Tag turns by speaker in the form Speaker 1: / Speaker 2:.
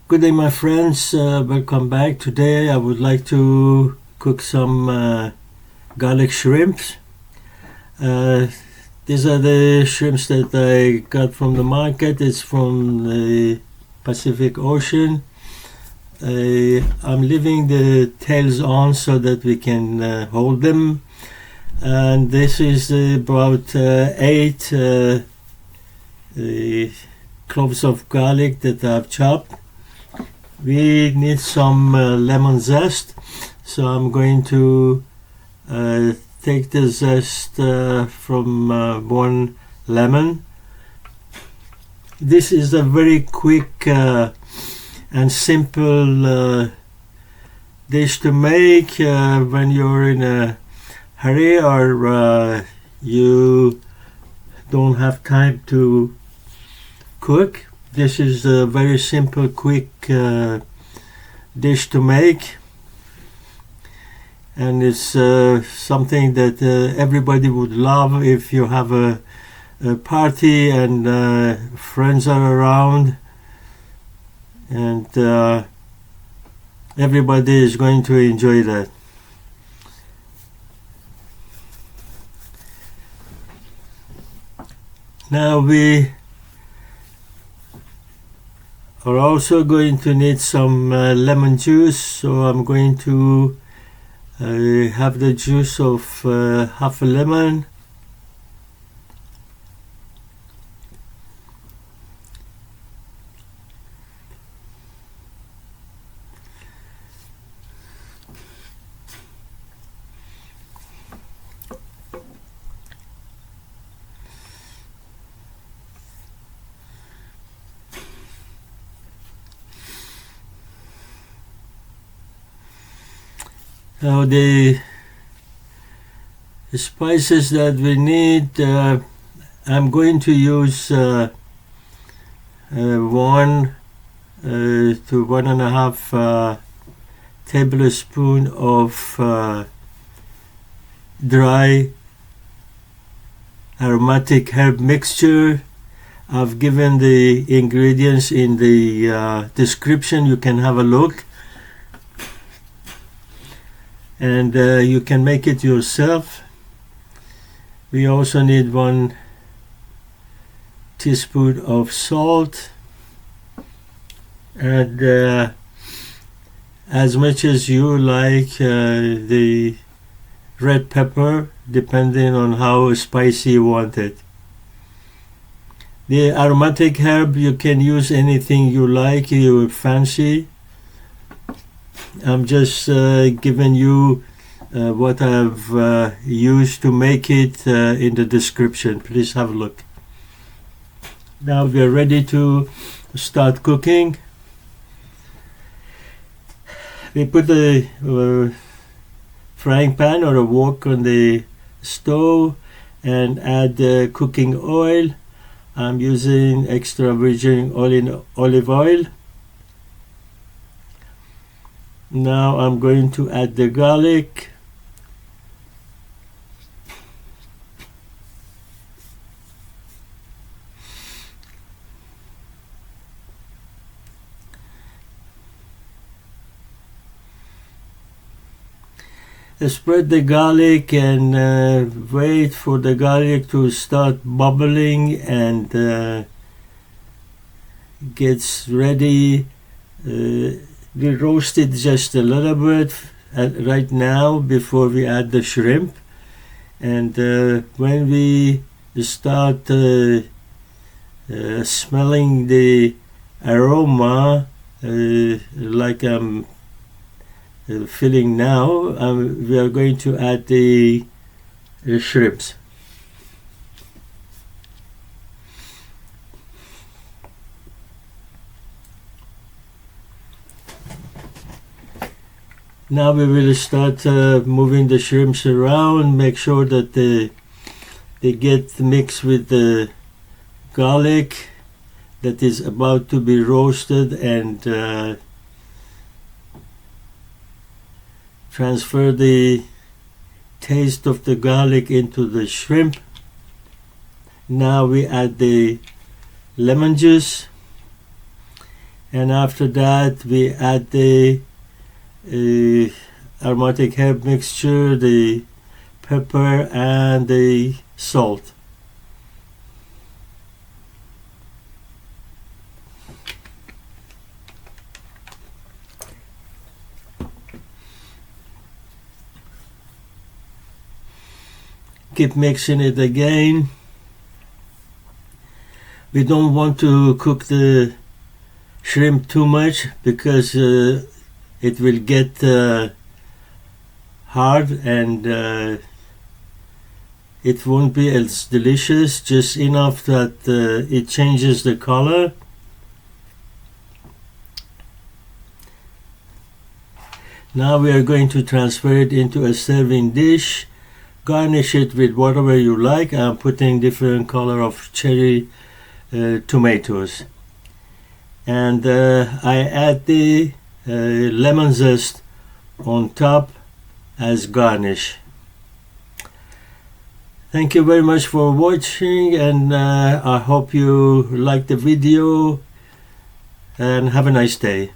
Speaker 1: Good day, my friends. Welcome back. Today I would like to cook some garlic shrimps. These are the shrimps that I got from the market. It's from the Pacific Ocean. I'm leaving the tails on so that we can hold them. And this is about 8 cloves of garlic that I've chopped. We need some lemon zest, so I'm going to take the zest from one lemon. This is a very quick and simple dish to make when you're in a hurry or you don't have time to cook. This is a very simple, quick dish to make, and it's something that everybody would love if you have a party and friends are around, and everybody is going to enjoy that. Now we are also going to need some lemon juice, so I'm going to have the juice of half a lemon. Now the spices that we need, I'm going to use 1 to 1.5 tablespoon of dry aromatic herb mixture. I've given the ingredients in the description. You can have a look. And you can make it yourself. We also need 1 teaspoon of salt, and as much as you like the red pepper, depending on how spicy you want it. The aromatic herb, you can use anything you like, you fancy. I'm just giving you what I've used to make it in the description. Please have a look. Now we are ready to start cooking. We put a frying pan or a wok on the stove and add cooking oil. I'm using extra virgin olive oil. Now I'm going to add the garlic. Spread the garlic and wait for the garlic to start bubbling and gets ready. We roast it just a little bit right now before we add the shrimp, and when we start smelling the aroma like I'm feeling now, we are going to add the shrimps. Now we will start moving the shrimps around, make sure that they get mixed with the garlic that is about to be roasted, and transfer the taste of the garlic into the shrimp. Now we add the lemon juice And after that we add the aromatic herb mixture, the pepper and the salt. Keep mixing it again. We don't want to cook the shrimp too much because it will get hard and it won't be as delicious, just enough that it changes the color. Now we are going to transfer it into a serving dish. Garnish it with whatever you like. I'm putting different color of cherry tomatoes. And I add the lemon zest on top as garnish. Thank you very much for watching, and I hope you liked the video, and have a nice day.